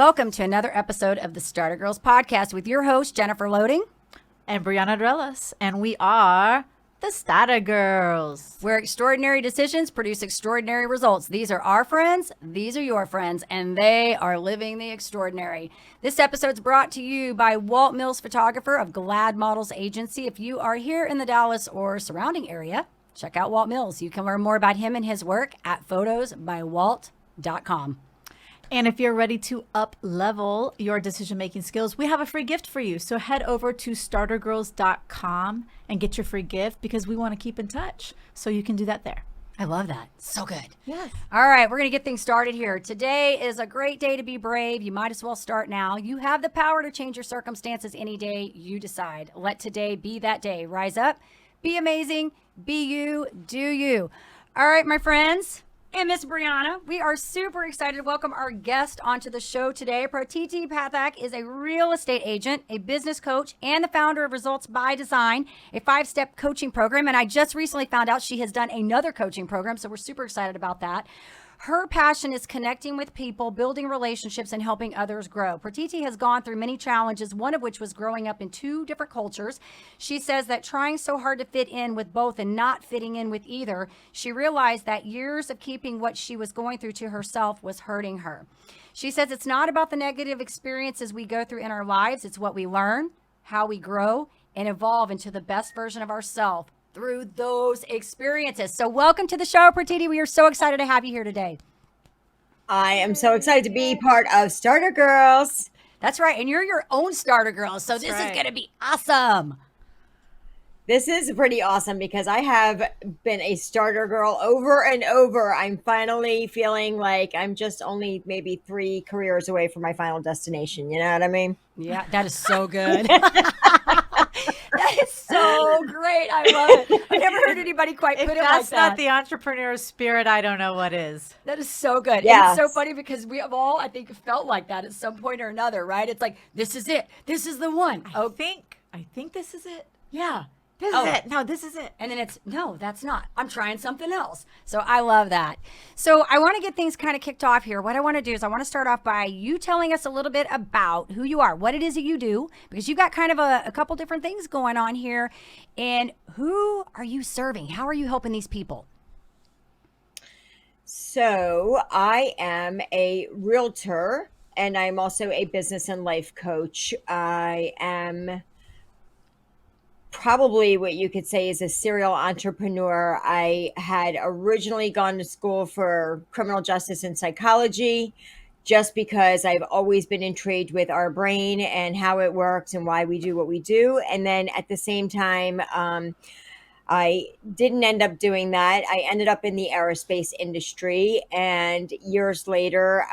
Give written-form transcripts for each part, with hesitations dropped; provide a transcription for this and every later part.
Welcome to another episode of the Starter Girls Podcast with your host, Jennifer Loading. And Brianna Drelis. And we are the Starter Girls. Where extraordinary decisions produce extraordinary results. These are our friends, these are your friends, and they are living the extraordinary. This episode's brought to you by Walt Mills, photographer of Glad Models Agency. If you are here in the Dallas or surrounding area, check out Walt Mills. You can learn more about him and his work at photosbywalt.com. And if you're ready to up-level your decision-making skills, we have a free gift for you. So head over to startergirls.com and get your free gift because we want to keep in touch. So you can do that there. I love that. So good. Yes. All right, we're going to get things started here. Today is a great day to be brave. You might as well start now. You have the power to change your circumstances any day you decide. Let today be that day. Rise up, be amazing, be you, do you. All right, my friends. And Miss Brianna, we are super excited to welcome our guest onto the show today. Pratiti Pathak is a real estate agent, a business coach, and the founder of Results by Design, a 5-step coaching program. And I just recently found out she has done another coaching program, so we're super excited about that. Her passion is connecting with people, building relationships, and helping others grow. Pratiti has gone through many challenges, one of which was growing up in 2 different cultures. She says that trying so hard to fit in with both and not fitting in with either, she realized that years of keeping what she was going through to herself was hurting her. She says it's not about the negative experiences we go through in our lives. It's what we learn, how we grow, and evolve into the best version of ourselves through those experiences. So welcome to the show, Pratiti. We are so excited to have you here today. I am so excited to be part of Starter Girls. That's right. And you're your own starter girl. So this is going to be awesome. This is pretty awesome because I have been a starter girl over and over. I'm finally feeling like I'm just only maybe 3 careers away from my final destination. You know what I mean? Yeah, that is so good. That is so great. I love it. I never heard anybody quite put it like that. If that's not the entrepreneur spirit, I don't know what is. That is so good. Yes. And it's so funny because we have all, I think, felt like that at some point or another, right? It's like, this is it. This is the one. I think this is it. Yeah. This is it. No, this is it. And then it's, no, that's not. I'm trying something else. So I love that. So I want to get things kind of kicked off here. What I want to do is I want to start off by you telling us a little bit about who you are, what it is that you do, because you've got kind of a couple different things going on here. And who are you serving? How are you helping these people? So I am a realtor and I'm also a business and life coach. I am probably what you could say is a serial entrepreneur. I had originally gone to school for criminal justice and psychology just because I've always been intrigued with our brain and how it works and why we do what we do. And then at the same time, I didn't end up doing that. I ended up in the aerospace industry. And years later,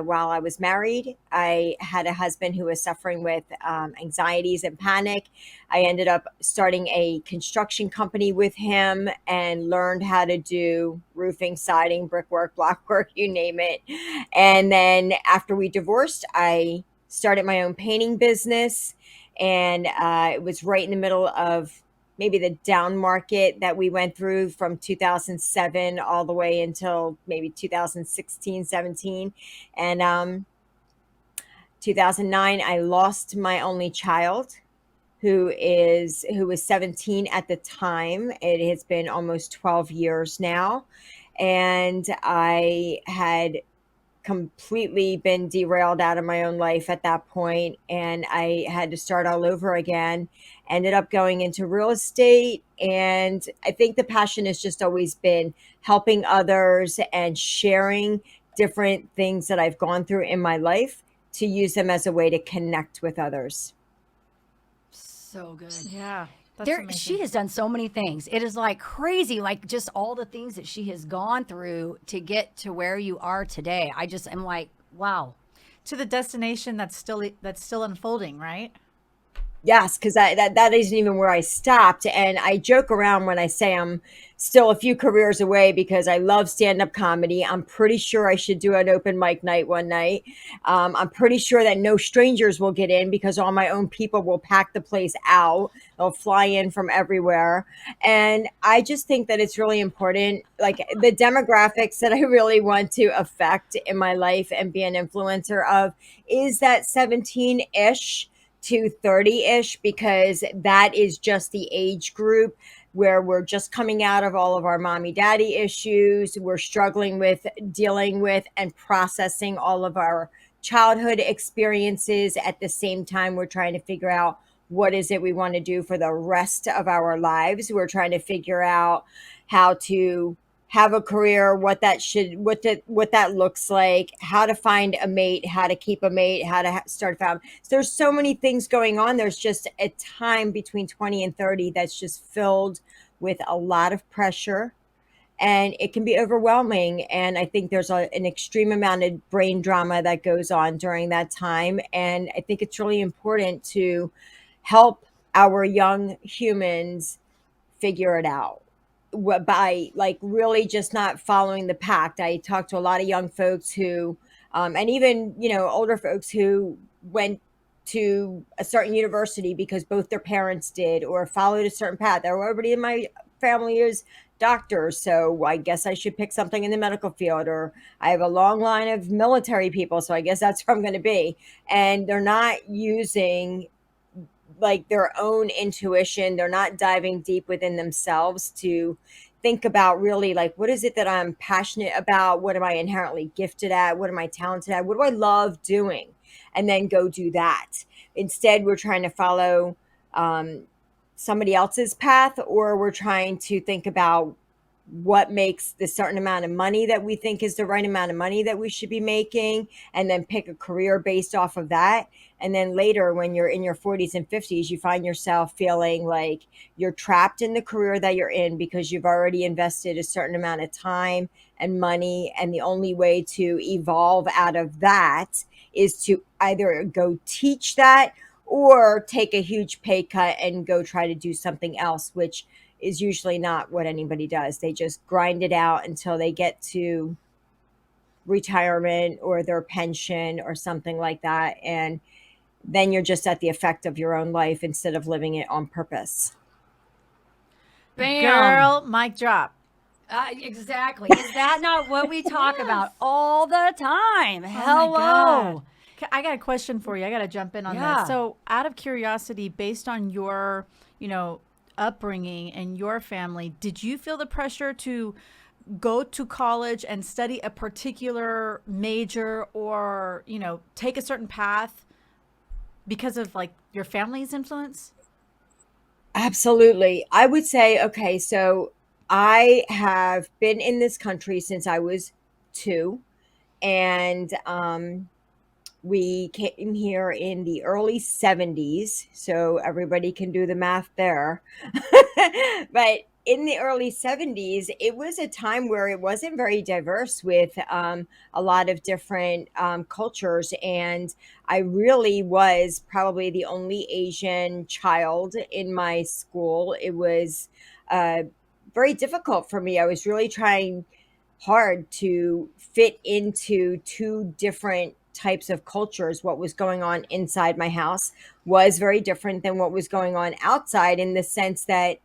while I was married, I had a husband who was suffering with anxieties and panic. I ended up starting a construction company with him and learned how to do roofing, siding, brickwork, blockwork, you name it. And then after we divorced, I started my own painting business. And it was right in the middle of maybe the down market that we went through from 2007 all the way until maybe 2016, 17. And 2009, I lost my only child who was 17 at the time. It has been almost 12 years now. And I had completely been derailed out of my own life at that point, and I had to start all over again. Ended up going into real estate, and I think the passion has just always been helping others and sharing different things that I've gone through in my life to use them as a way to connect with others. So good. Yeah. She has done so many things. It is like crazy, like just all the things that she has gone through to get to where you are today. I just am like, wow. To the destination that's still unfolding, right? Yes, because that isn't even where I stopped. And I joke around when I say I'm still a few careers away because I love stand up comedy. I'm pretty sure I should do an open mic night one night. I'm pretty sure that no strangers will get in because all my own people will pack the place out. They'll fly in from everywhere. And I just think that it's really important. Like the demographics that I really want to affect in my life and be an influencer of is that 17 ish to 30-ish, because that is just the age group where we're just coming out of all of our mommy daddy issues. We're struggling with dealing with and processing all of our childhood experiences. At the same time, we're trying to figure out what is it we want to do for the rest of our lives. We're trying to figure out how to have a career, what that looks like, how to find a mate, how to keep a mate, how to start a family. So there's so many things going on. There's just a time between 20 and 30 that's just filled with a lot of pressure, and it can be overwhelming. And I think there's an extreme amount of brain drama that goes on during that time. And I think it's really important to help our young humans figure it out by like really just not following the pack. I talked to a lot of young folks who, and even, older folks who went to a certain university because both their parents did or followed a certain path. Everybody in my family is doctors, so I guess I should pick something in the medical field, or I have a long line of military people, so I guess that's where I'm going to be. And they're not using like their own intuition. They're not diving deep within themselves to think about really like, what is it that I'm passionate about? What am I inherently gifted at? What am I talented at? What do I love doing? And then go do that. Instead, we're trying to follow um, somebody else's path, or we're trying to think about what makes the certain amount of money that we think is the right amount of money that we should be making, and then pick a career based off of that. And then later, when you're in your 40s and 50s, you find yourself feeling like you're trapped in the career that you're in because you've already invested a certain amount of time and money. And the only way to evolve out of that is to either go teach that or take a huge pay cut and go try to do something else, which is usually not what anybody does. They just grind it out until they get to retirement or their pension or something like that. And then you're just at the effect of your own life instead of living it on purpose. Bam. Girl, mic drop. Exactly. Is that not what we talk about all the time? Oh my Hello. God. I got a question for you. I got to jump in on Yeah. this. So, out of curiosity, based on your, upbringing and your family, did you feel the pressure to go to college and study a particular major or, take a certain path because of like your family's influence? Absolutely. I would say, okay, so I have been in this country since I was two, and we came here in the early 70s, so everybody can do the math there. But in the early 70s, it was a time where it wasn't very diverse with a lot of different cultures. And I really was probably the only Asian child in my school. It was uh, very difficult for me. I was really trying hard to fit into two different types of cultures. What was going on inside my house was very different than what was going on outside, in the sense that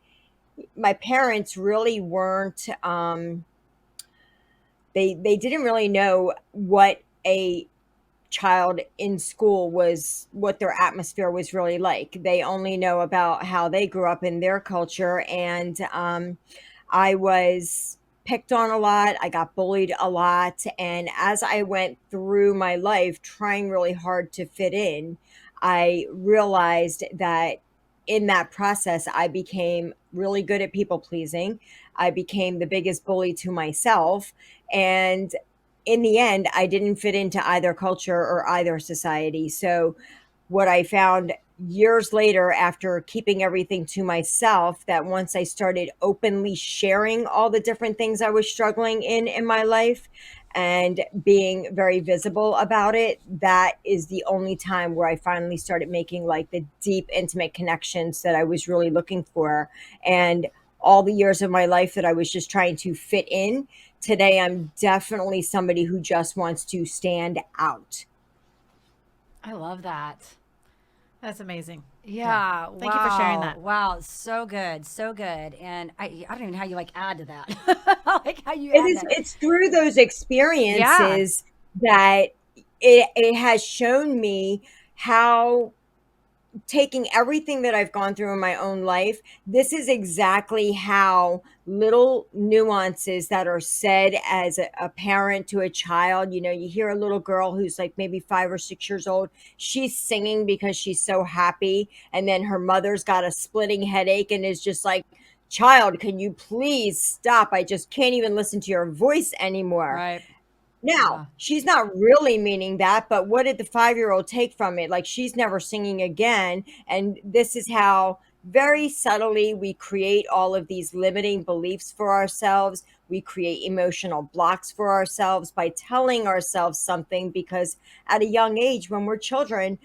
my parents really weren't they didn't really know what a child in school was, what their atmosphere was really like. They only know about how they grew up in their culture. And I was picked on a lot. I got bullied a lot. And as I went through my life trying really hard to fit in, I realized that in that process, I became really good at people pleasing. I became the biggest bully to myself. And in the end, I didn't fit into either culture or either society. So, what I found years later, after keeping everything to myself, that once I started openly sharing all the different things I was struggling in my life and being very visible about it, that is the only time where I finally started making like the deep, intimate connections that I was really looking for. And all the years of my life that I was just trying to fit in, today I'm definitely somebody who just wants to stand out. I love that. That's amazing. Yeah. Thank you for sharing Wow. that. Wow. So good. So good. And I don't even know how you like add to that. I like how you It add is, that. it's through those Yeah. experiences that it has shown me how, taking everything that I've gone through in my own life, this is exactly how little nuances that are said as a parent to a child. You know, you hear a little girl who's like maybe 5 or 6 years old, she's singing because she's so happy. And then her mother's got a splitting headache and is just like, child, can you please stop? I just can't even listen to your voice anymore. Right. Now, Yeah. she's not really meaning that, but what did the 5-year-old take from it? Like, she's never singing again. And this is how very subtly we create all of these limiting beliefs for ourselves. We create emotional blocks for ourselves by telling ourselves something, because at a young age, when we're children,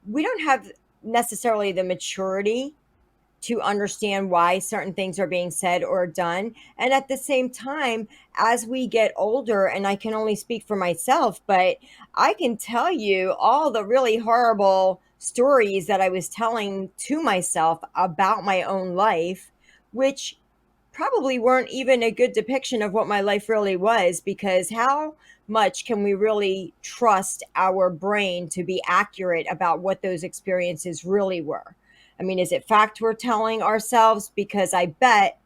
we don't have necessarily the maturity to understand why certain things are being said or done. And at the same time, as we get older, and I can only speak for myself, but I can tell you all the really horrible stories that I was telling to myself about my own life, which probably weren't even a good depiction of what my life really was, because how much can we really trust our brain to be accurate about what those experiences really were? I mean, is it fact we're telling ourselves? Because I bet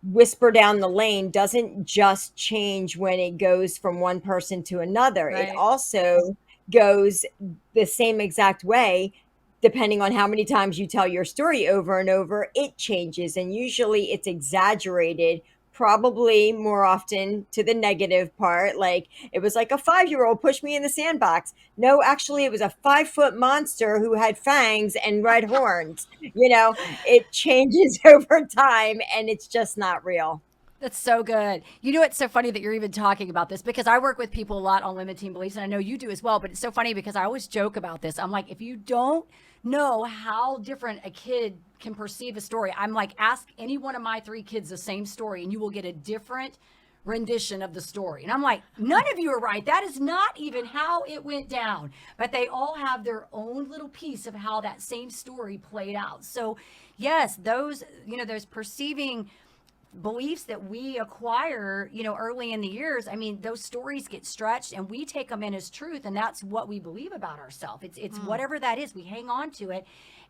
whisper down the lane doesn't just change when it goes from one person to another. It Right. also goes the same exact way. Depending on how many times you tell your story over and over, it changes. And usually it's exaggerated, probably more often to the negative part. Like, it was like a 5-year-old pushed me in the sandbox. No, actually, it was a 5-foot monster who had fangs and red horns. You know, it changes over time and it's just not real. That's so good. You know, it's so funny that you're even talking about this, because I work with people a lot on limiting beliefs, and I know you do as well. But it's so funny because I always joke about this. I'm like, if you don't know how different a kid can perceive a story, I'm like, ask any one of my 3 kids the same story, and you will get a different rendition of the story. And I'm like, none of you are right. That is not even how it went down. But they all have their own little piece of how that same story played out. So, yes, those, those perceiving beliefs that we acquire, early in the years, I mean, those stories get stretched and we take them in as truth, and that's what we believe about ourselves. It's whatever that is, we hang on to it.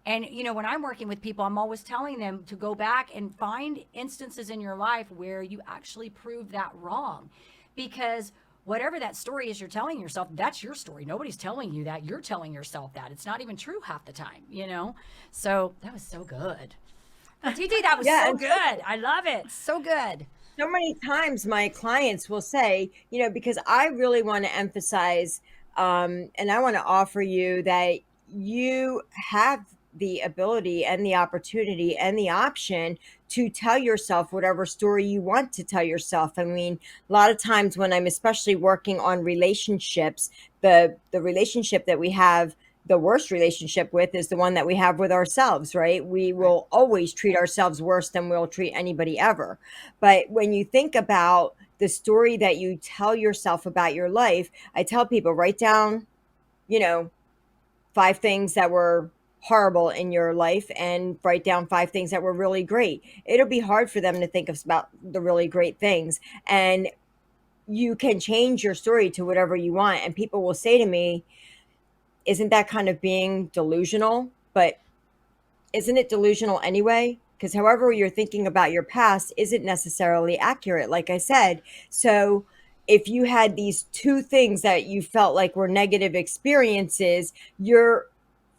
And when I'm working with people, I'm always telling them to go back and find instances in your life where you actually prove that wrong, because whatever that story is you're telling yourself, that's your story. Nobody's telling you that. You're telling yourself that. It's not even true half the time. So that was so good. TT, that was Yeah. so And good. I love it. So good. so many times my clients will say, because I really want to emphasize, and I want to offer you that you have the ability and the opportunity and the option to tell yourself whatever story you want to tell yourself. I mean, a lot of times when I'm especially working on relationships, the relationship that we have the worst relationship with is the one that we have with ourselves, right? We Right. will always treat ourselves worse than we'll treat anybody ever. But when you think about the story that you tell yourself about your life, I tell people, write down, you know, 5 things that were horrible in your life and write down 5 things that were really great. It'll be hard for them to think of about the really great things. And you can change your story to whatever you want. And people will say to me, isn't that kind of being delusional? But isn't it delusional anyway? Because however you're thinking about your past isn't necessarily accurate, like I said. So if you had these 2 things that you felt like were negative experiences, you're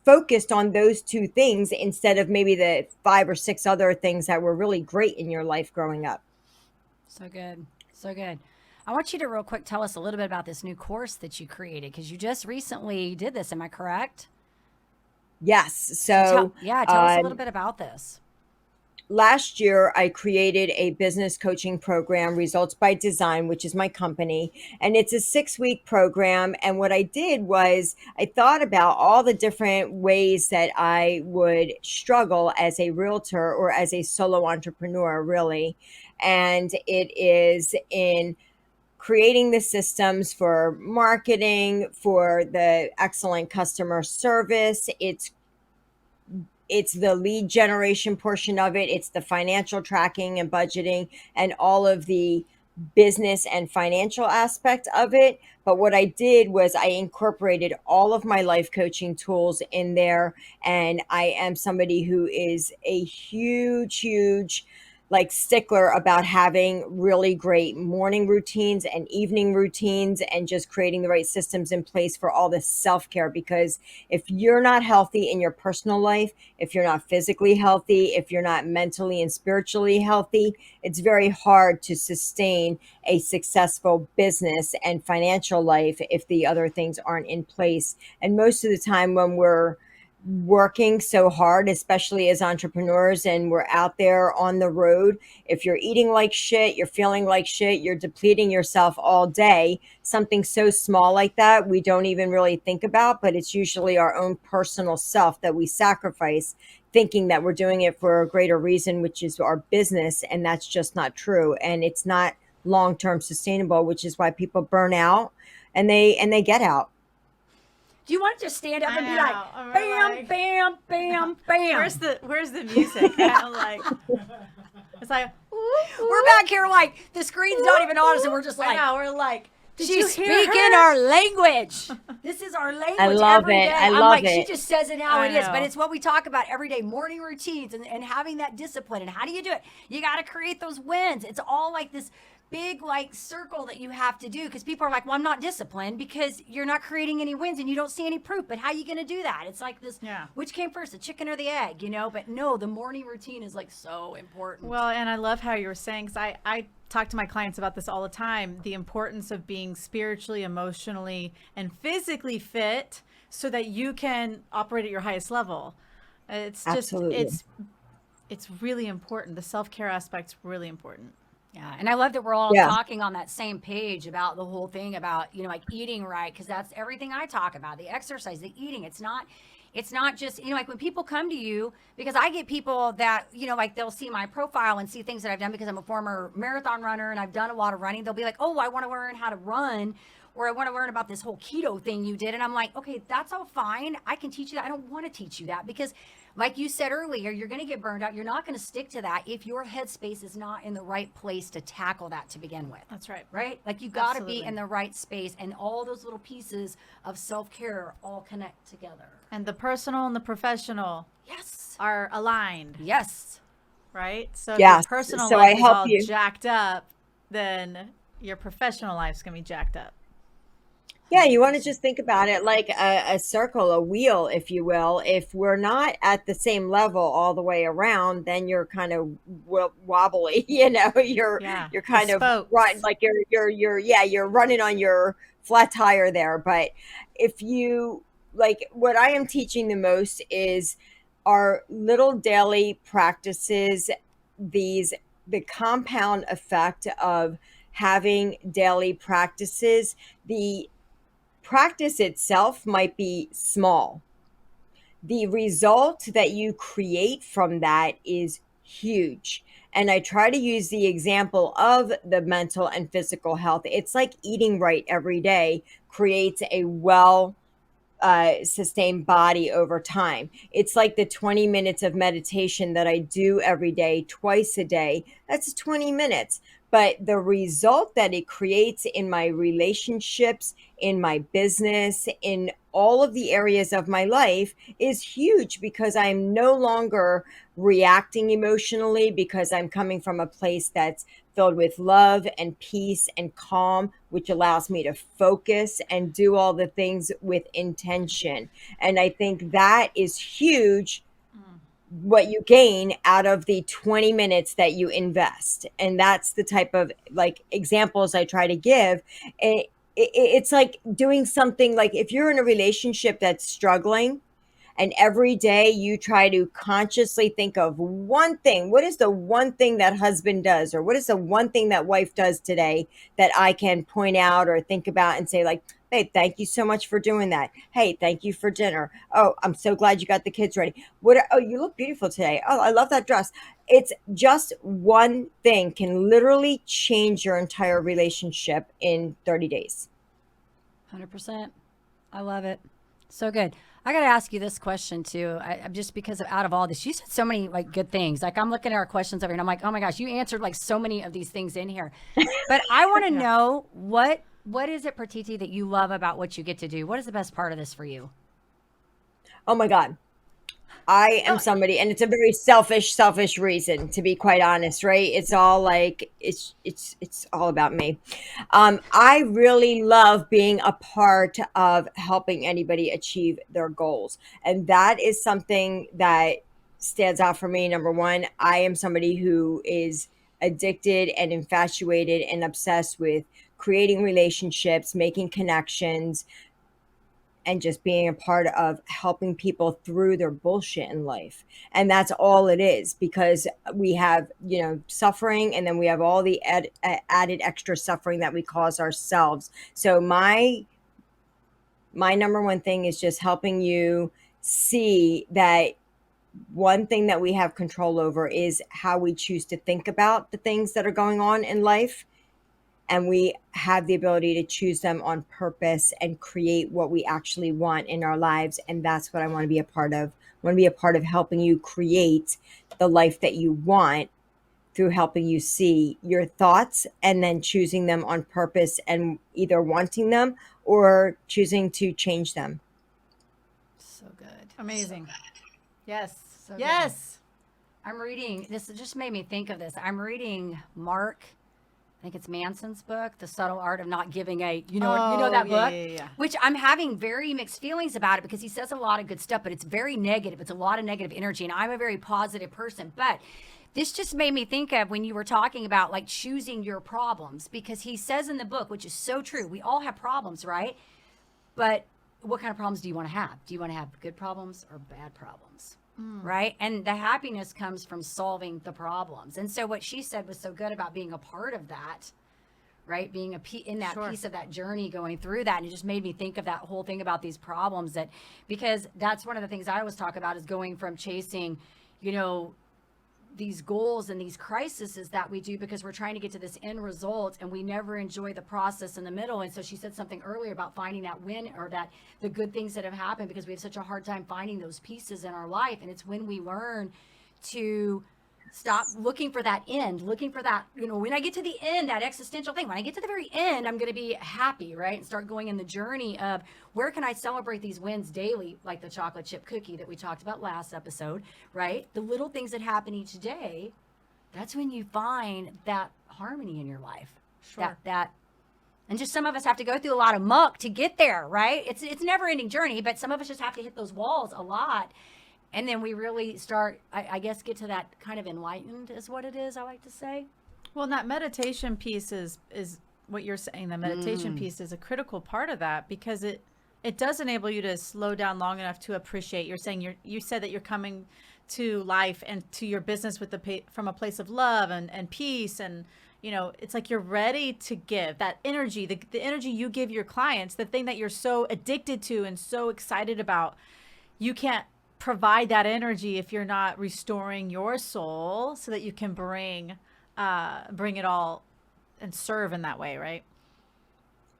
focused on those 2 things instead of maybe the 5 or 6 other things that were really great in your life growing up. So good. So good. I want you to real quick tell us a little bit about this new course that you created, because you just recently did this. Am I correct? Yes. So So tell us a little um, bit about this. last year, I created a business coaching program, Results by Design, which is my company. And it's a 6 week program. And what I did was I thought about all the different ways that I would struggle as a realtor or as a solo entrepreneur, really. And it is in creating the systems for marketing, for the excellent customer service. It's the lead generation portion of it. It's the financial tracking and budgeting and all of the business and financial aspect of it. But what I did was I incorporated all of my life coaching tools in there. And I am somebody who is a huge, like stickler about having really great morning routines and evening routines and just creating the right systems in place for all this self-care, because if you're not healthy in your personal life, if you're not physically healthy, if you're not mentally and spiritually healthy, it's very hard to sustain a successful business and financial life if the other things aren't in place. And most of the time, when we're working so hard, especially as entrepreneurs, and we're out there on the road, if you're eating like shit, you're feeling like shit, you're depleting yourself all day. Something so small like that, we don't even really think about, but it's usually our own personal self that we sacrifice, thinking that we're doing it for a greater reason, which is our business. And that's just not true. And it's not long term sustainable, which is why people burn out and they get out. Do you want to just stand up I and be like, know. And we're bam, like, bam, bam, bam? where's the music? I'm like, it's like, We're back here like the screen's not even on us, and we're just I like, know, we're like, did you she's hear speaking her? our language. This is our language I love every it. day. I I'm love like, she it. just says it how I it is, but know. it's what we talk about every day, morning routines and having that discipline. And how do you do it? You got to create those wins. It's all like this big like circle that you have to do, because people are like, well, I'm not disciplined because you're not creating any wins and you don't see any proof. But how are you going to do that? It's like this, Yeah. which came first, the chicken or the egg, you know? But no, the morning routine is like so important. Well, and I love how you were saying, because I talk to my clients about this all the time, the importance of being spiritually, emotionally, and physically fit so that you can operate at your highest level. It's just, Absolutely. it's really important. The self-care aspect's really important. Yeah, and I love that we're all Yeah. talking on that same page about the whole thing about, like eating right, because that's everything I talk about, the exercise, the eating. It's not just, like when people come to you, because I get people that, like they'll see my profile and see things that I've done because I'm a former marathon runner and I've done a lot of running. They'll be like, "Oh, I want to learn how to run." Or I want to learn about this whole keto thing you did. And I'm like, okay, that's all fine. I can teach you that. I don't want to teach you that because, like you said earlier, you're going to get burned out. You're not going to stick to that if your headspace is not in the right place to tackle that to begin with. That's right. Right? Like you got to be Absolutely. in the right space, and all those little pieces of self care all connect together. And the personal and the professional Yes. are aligned, Yes. right? So if your Yes. personal So I life is help all you. jacked up, then your professional life's going to be jacked up. Yeah, you want to just think about it like a circle, a wheel, if you will. If we're not at the same level all the way around, then you're kind of wobbly. You're Yeah. you're The kind of right, spokes. like you're running on your flat tire there. But if you like, what I am teaching the most is our little daily practices. These The compound effect of having daily practices. The practice itself might be small. The result that you create from that is huge. And I try to use the example of the mental and physical health. It's like eating right every day creates a sustained body over time. It's like the 20 minutes of meditation that I do every day, twice a day. That's 20 minutes. But the result that it creates in my relationships, in my business, in all of the areas of my life is huge, because I'm no longer reacting emotionally, because I'm coming from a place that's filled with love and peace and calm, which allows me to focus and do all the things with intention. And I think that is huge, what you gain out of the 20 minutes that you invest. And that's the type of like examples I try to give. It's like doing something, like if you're in a relationship that's struggling, And every day you try to consciously think of one thing. What is the one thing that husband does, or what is the one thing that wife does today that I can point out or think about and say, like, babe, thank you so much for doing that. Hey, thank you for dinner. Oh, I'm so glad you got the kids ready. Oh, you look beautiful today. Oh, I love that dress. It's just one thing can literally change your entire relationship in 30 days. 100%. I love it. So good. I got to ask you this question too. Just because of out of all this, you said so many like good things. Like I'm looking at our questions over here and I'm like, oh my gosh, you answered like so many of these things in here. But I want to know what is it, Pratiti, that you love about what you get to do? What is the best part of this for you? Oh my God. I am somebody, and it's a very selfish reason, to be quite honest, right? It's all like it's all about me. I really love being a part of helping anybody achieve their goals, and that is something that stands out for me. Number one, I am somebody who is addicted and infatuated and obsessed with creating relationships, making connections, and just being a part of helping people through their bullshit in life. And that's all it is, because we have, suffering, and then we have all the added extra suffering that we cause ourselves. So my number one thing is just helping you see that one thing that we have control over is how we choose to think about the things that are going on in life, and we have the ability to choose them on purpose and create what we actually want in our lives. And that's what I want to be a part of. I want to be a part of helping you create the life that you want through helping you see your thoughts and then choosing them on purpose, and either wanting them or choosing to change them. So good. Amazing. Yes. So good. Yes. I'm reading, this just made me think of this. I'm reading Mark, I think it's Manson's book, The Subtle Art of Not Giving a, you know that book? Yeah. Which I'm having very mixed feelings about it, because he says a lot of good stuff, but it's very negative. It's a lot of negative energy, and I'm a very positive person. But this just made me think of when you were talking about like choosing your problems, because he says in the book, which is so true, we all have problems, right? But what kind of problems do you want to have? Do you want to have good problems or bad problems? Right? And the happiness comes from solving the problems. And so what she said was so good about being a part of that, right? Being in that piece of that journey, going through that. And it just made me think of that whole thing about these problems, because that's one of the things I always talk about, is going from chasing, these goals and these crises that we do because we're trying to get to this end result, and we never enjoy the process in the middle. And so she said something earlier about finding that win, or that the good things that have happened, because we have such a hard time finding those pieces in our life. And it's when we learn to stop looking for that end, looking for that, when I get to the end, that existential thing, when I get to the very end, I'm going to be happy, right? And start going in the journey of where can I celebrate these wins daily, like the chocolate chip cookie that we talked about last episode, right? The little things that happen each day, that's when you find that harmony in your life. Sure. And just some of us have to go through a lot of muck to get there, right? It's a never ending journey, but some of us just have to hit those walls a lot. And then we really start, I guess, get to that kind of enlightened is what it is, I like to say. Well, and that meditation piece is what you're saying. The meditation piece is a critical part of that, because it does enable you to slow down long enough to appreciate. You're saying you said that you're coming to life and to your business with from a place of love and peace, and it's like you're ready to give that energy, the energy you give your clients, the thing that you're so addicted to and so excited about. You can't provide that energy if you're not restoring your soul, so that you can bring it all and serve in that way, right?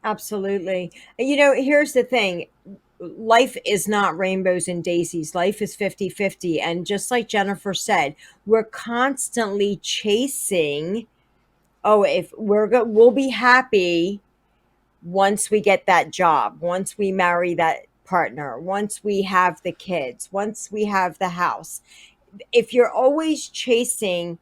Absolutely. Here's the thing. Life is not rainbows and daisies. Life is 50-50. And just like Jennifer said, we're constantly chasing, if we'll be happy once we get that job, once we marry that partner, once we have the kids, once we have the house. If you're always chasing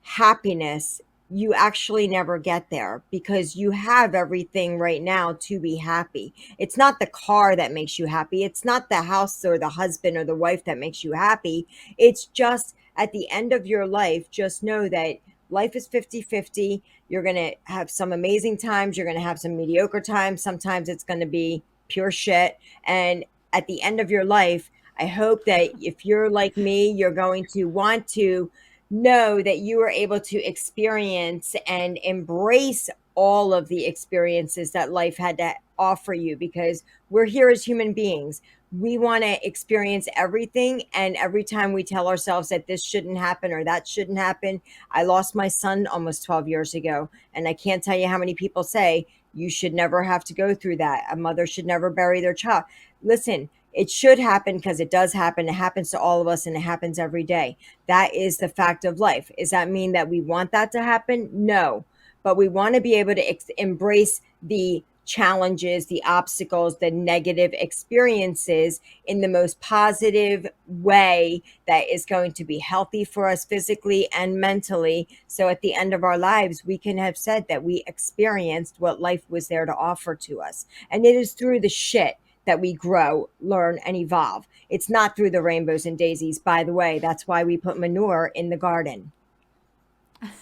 happiness, you actually never get there, because you have everything right now to be happy. It's not the car that makes you happy. It's not the house or the husband or the wife that makes you happy. It's just at the end of your life, just know that life is 50-50. You're going to have some amazing times. You're going to have some mediocre times. Sometimes it's going to be pure shit. And at the end of your life, I hope that if you're like me, you're going to want to know that you are able to experience and embrace all of the experiences that life had to offer you, because we're here as human beings. We want to experience everything. And every time we tell ourselves that this shouldn't happen or that shouldn't happen, I lost my son almost 12 years ago. And I can't tell you how many people say, you should never have to go through that. A mother should never bury their child. Listen, it should happen because it does happen. It happens to all of us and it happens every day. That is the fact of life. Does that mean that we want that to happen? No. But we want to be able to embrace the challenges, the obstacles, the negative experiences in the most positive way that is going to be healthy for us physically and mentally. So at the end of our lives, we can have said that we experienced what life was there to offer to us. And it is through the shit that we grow, learn, and evolve. It's not through the rainbows and daisies. By the way, that's why we put manure in the garden.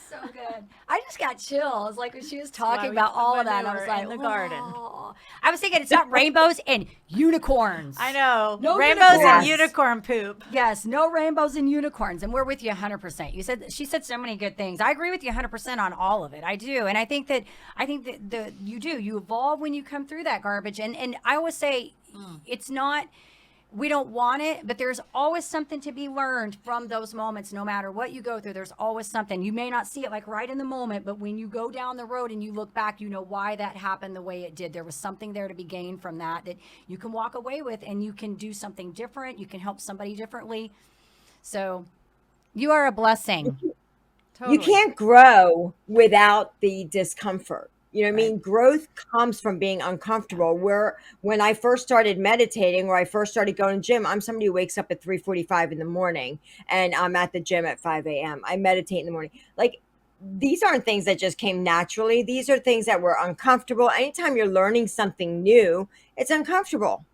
So good. I just got chills like when she was That's why talking we about put all of that. I manure was like, in the garden. "Whoa." I was thinking it's not rainbows and unicorns. I know. No Rainbows unicorns. and unicorn poop. Yes, no rainbows and unicorns, and we're with you 100%. She said so many good things. I agree with you 100% on all of it. I do, and I think that you evolve when you come through that garbage. And I always say, it's not. We don't want it, but there's always something to be learned from those moments. No matter what you go through, there's always something. You may not see it like right in the moment, but when you go down the road and you look back, you know why that happened the way it did. There was something there to be gained from that you can walk away with, and you can do something different. You can help somebody differently. So you are a blessing. You can't grow without the discomfort. You know what I mean? Growth comes from being uncomfortable. Where when I first started meditating, or I first started going to gym, I'm somebody who wakes up at 3:45 in the morning and I'm at the gym at 5 a.m. I meditate in the morning. Like, these aren't things that just came naturally. These are things that were uncomfortable. Anytime you're learning something new, it's uncomfortable.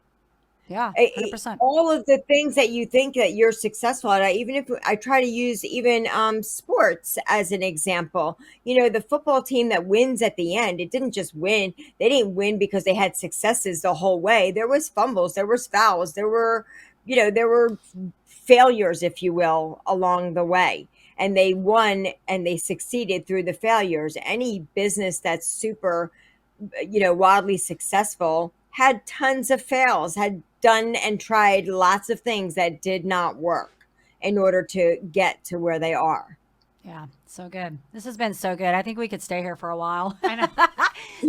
Yeah, 100%. All of the things that you think that you're successful at, even if I try to use even sports as an example, the football team that wins at the end, it didn't just win. They didn't win because they had successes the whole way. There was fumbles, there was fouls, there were failures, if you will, along the way. And they won and they succeeded through the failures. Any business that's super, wildly successful had tons of fails, had done and tried lots of things that did not work in order to get to where they are. Yeah, so good. This has been so good. I think we could stay here for a while. I know.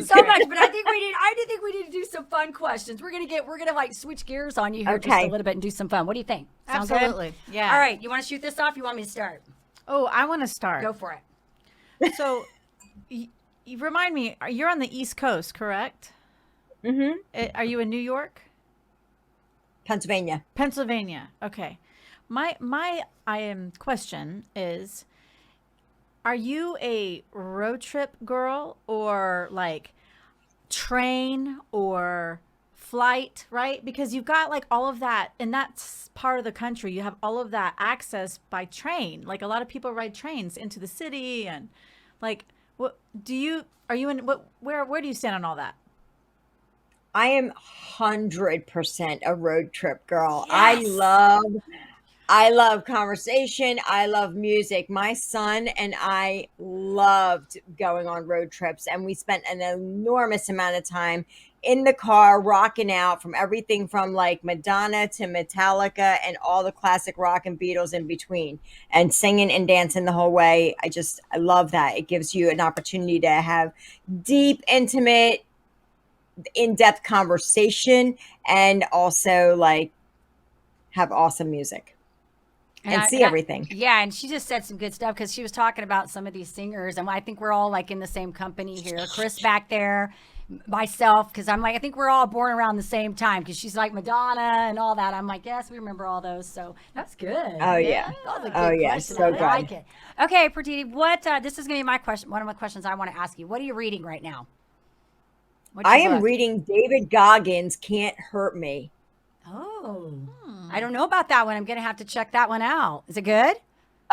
So much, but I do think we need to do some fun questions. We're gonna like switch gears on you here just a little bit and do some fun. What do you think? Sound Absolutely. good? Yeah. All right. You want to shoot this off? You want me to start? Oh, I want to start. Go for it. So, you remind me, you're on the East Coast, correct? Mm-hmm. Are you in New York? Pennsylvania. Pennsylvania. Okay. My question is, are you a road trip girl, or like train or flight, right? Because you've got like all of that in that part of the country. You have all of that access by train. Like a lot of people ride trains into the city, and like, where do you stand on all that? I am 100% a road trip girl. Yes. I love conversation. I love music. My son and I loved going on road trips, and we spent an enormous amount of time in the car rocking out, from everything from like Madonna to Metallica and all the classic rock and Beatles in between, and singing and dancing the whole way. I love that. It gives you an opportunity to have deep, intimate, in-depth conversation, and also like have awesome music and see everything. Yeah, and she just said some good stuff because she was talking about some of these singers, and I think we're all like in the same company here. Chris back there, myself, because I'm like, I think we're all born around the same time, because she's like Madonna and all that. I'm like, yes, we remember all those. So that's good. Oh yeah. That was a good question. So I good. like it. Okay, Pratiti, this is gonna be my question. One of my questions I want to ask you. What are you reading right now? I am reading David Goggins' Can't Hurt Me. Oh, I don't know about that one. I'm going to have to check that one out. Is it good?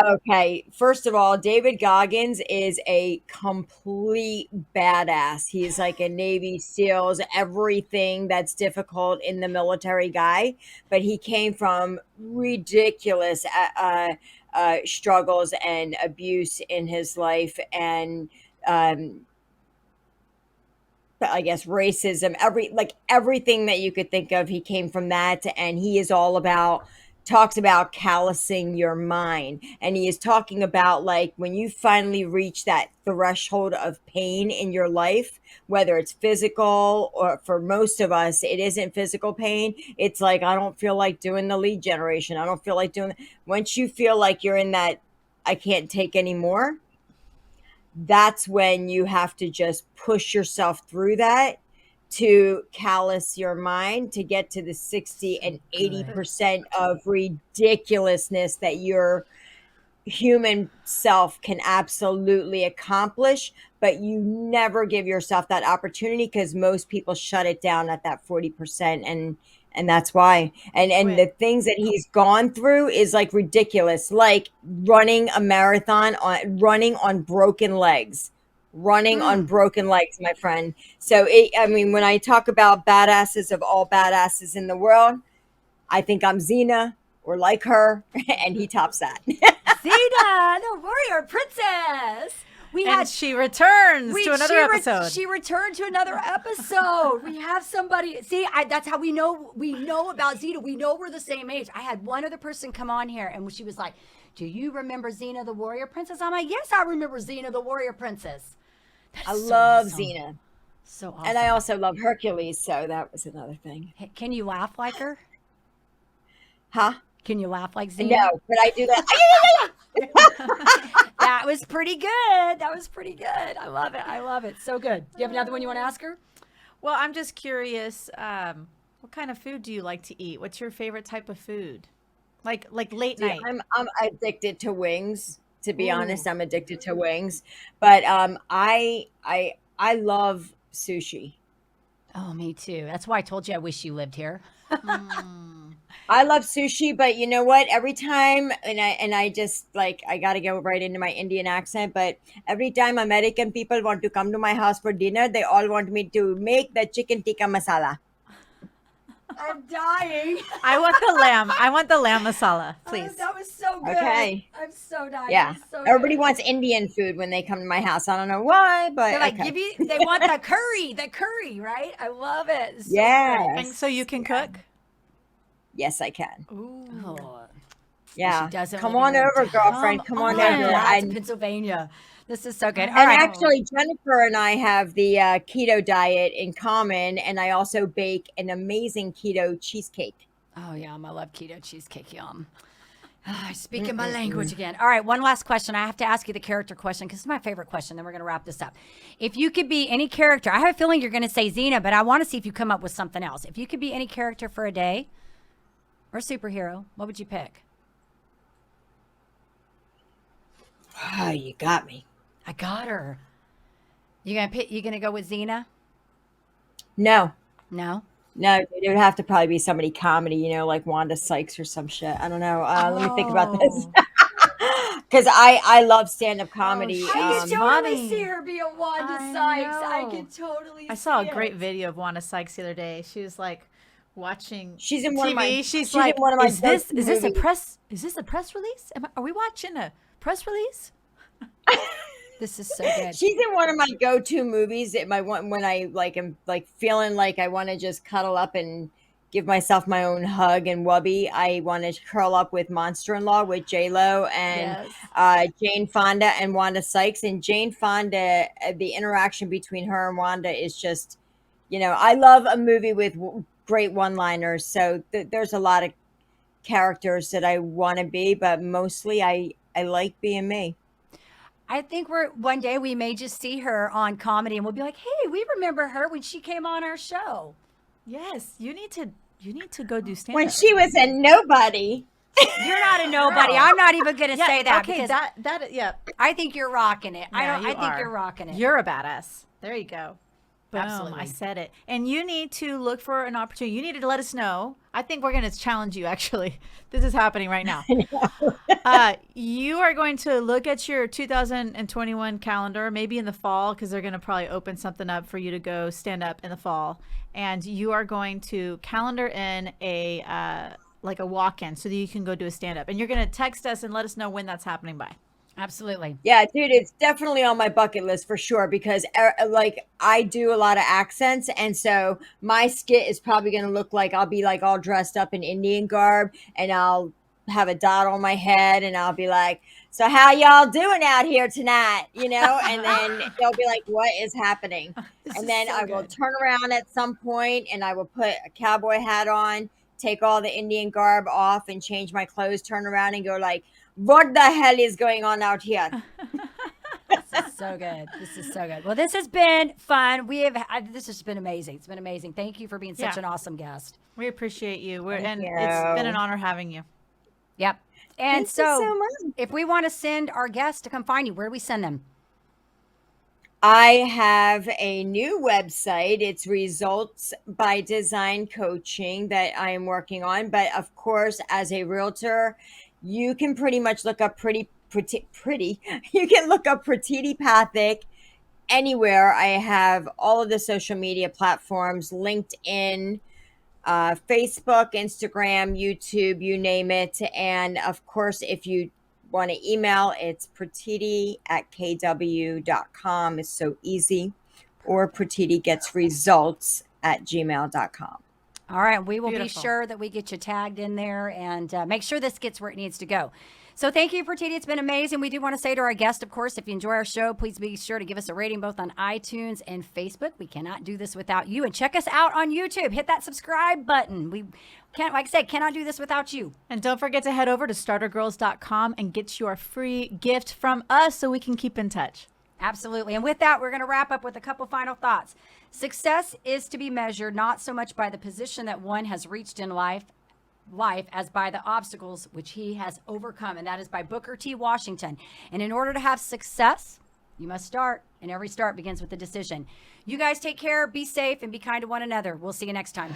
Okay, first of all, David Goggins is a complete badass. He's like a Navy SEALs, everything that's difficult in the military guy, but he came from ridiculous struggles and abuse in his life, and um, I guess racism, everything that you could think of, he came from that, and he is all about talks about callousing your mind, and he is talking about like when you finally reach that threshold of pain in your life, whether it's physical or for most of us it isn't physical pain. It's like I don't feel like doing the lead generation. I don't feel like doing. Once you feel like you're in that I can't take anymore, that's when you have to just push yourself through that to callous your mind to get to the 60 and Good. 80% of ridiculousness that your human self can absolutely accomplish, but you never give yourself that opportunity because most people shut it down at that 40%, and that's why. And the Quit. things that he's gone through is like ridiculous, like running on broken legs. Running on broken legs, my friend. So I mean, when I talk about badasses of all badasses in the world, I think I'm Xena or like her, and he tops that. Xena, the warrior princess. We And had she returns to another episode. She returned to another episode. We have somebody. See, that's how we know about Xena. We know we're the same age. I had one other person come on here, and she was like, "Do you remember Xena, the warrior princess?" I'm like, "Yes, I remember Xena, the warrior princess." I That's so love awesome. Xena. So awesome. And I also love Hercules, so that was another thing. Can you laugh like her? Huh? Can you laugh like Xena? No, but I do that. That was pretty good. That was pretty good. I love it. I love it. So good. Do you have another one you want to ask her? Well, I'm just curious, what kind of food do you like to eat? What's your favorite type of food? Like late Dude, night. I'm addicted to wings. To be Ooh. honest, I'm addicted to wings. But I love sushi. Oh, me too. That's why I told you I wish you lived here. I love sushi, but you know what? Every time, and I just like I gotta go right into my Indian accent. But every time American people want to come to my house for dinner, they all want me to make the chicken tikka masala. I'm dying. I want the lamb masala, please. That was so good. Okay. I'm so dying. Yeah, It's so everybody good. wants Indian food when they come to my house. I don't know why, but They're like, okay. they want the curry, right? I love it. It's so Yes. And so you can cook? Yes, I can. Ooh. good. Oh, Yeah, she doesn't come live on in over, the- girlfriend. Come on over. That's And Pennsylvania. This is so good. All And right. actually, Jennifer and I have the keto diet in common, and I also bake an amazing keto cheesecake. Oh, yum. I love keto cheesecake. Yum. Speaking my language again. All right. One last question. I have to ask you the character question because it's my favorite question. Then we're going to wrap this up. If you could be any character, I have a feeling you're going to say Xena, but I want to see if you come up with something else. If you could be any character for a day or superhero, what would you pick? Oh, you got me. I got her. You gonna go with Xena? No, No. no, it would have to probably be somebody comedy, like Wanda Sykes or some shit. I don't know. Let me think about this. Because I love stand-up comedy. she's I could totally funny. see her be a Wanda I Sykes. I know. could totally. I saw a see great it. video of Wanda Sykes the other day. She was like watching She's in TV. one of my. She's in like, one of my is this go-to a movies. press release? Are we watching a press release? This is so good. She's in one of my go-to movies. When I am feeling like I want to just cuddle up and give myself my own hug and wubby. I want to curl up with Monster-in-Law with J-Lo and Jane Fonda and Wanda Sykes. And Jane Fonda, the interaction between her and Wanda is just, I love a movie with great one-liners. So there's a lot of characters that I want to be, but mostly I like being me. I think one day we may just see her on comedy and we'll be like, hey, we remember her when she came on our show. Yes, you need to go do stand up. When she was a nobody. You're not a nobody. I'm not even going to say that okay, because that yeah. I think you're rocking it. Yeah, I think you're rocking it. You're a badass. There you go. Boom, Absolutely. I said it. And you need to look for an opportunity. You need to let us know. I think we're going to challenge you, actually. This is happening right now. You are going to look at your 2021 calendar, maybe in the fall, because they're going to probably open something up for you to go stand up in the fall. And you are going to calendar in a like a walk-in so that you can go do a stand-up. And you're going to text us and let us know when that's happening by. Absolutely. Yeah, dude, it's definitely on my bucket list for sure because like I do a lot of accents, and so my skit is probably going to look like I'll be like all dressed up in Indian garb, and I'll have a dot on my head, and I'll be like, "So how y'all doing out here tonight?" And then they'll be like, "What is happening?" This And is then so I will good. turn around at some point, and I will put a cowboy hat on, take all the Indian garb off, and change my clothes, turn around, and go like, what the hell is going on out here? This is so good. This is so good. Well, this has been fun. This has been amazing. It's been amazing. Thank you for being such Yeah. an awesome guest. We appreciate you. Thank It's been an you. honor having you. Yep. And Thank you so so much. if we want to send our guests to come find you, where do we send them? I have a new website. It's Results by Design Coaching that I am working on. But of course, as a realtor, you can pretty much look up pretty. You can look up Pratiti Pathak anywhere. I have all of the social media platforms, LinkedIn, Facebook, Instagram, YouTube, you name it. And of course, if you want to email, it's pratiti@kw.com. It's so easy. Or pratiti@gmail.com. All right. We will Beautiful. be sure that we get you tagged in there and make sure this gets where it needs to go. So thank you, Pratiti. It's been amazing. We do want to say to our guest, of course, if you enjoy our show, please be sure to give us a rating both on iTunes and Facebook. We cannot do this without you. And check us out on YouTube. Hit that subscribe button. We can't, like I said, cannot do this without you. And don't forget to head over to startergirls.com and get your free gift from us so we can keep in touch. Absolutely. And with that, we're going to wrap up with a couple final thoughts. Success is to be measured not so much by the position that one has reached in life as by the obstacles which he has overcome. And that is by Booker T. Washington. And in order to have success, you must start. And every start begins with a decision. You guys take care, be safe, and be kind to one another. We'll see you next time.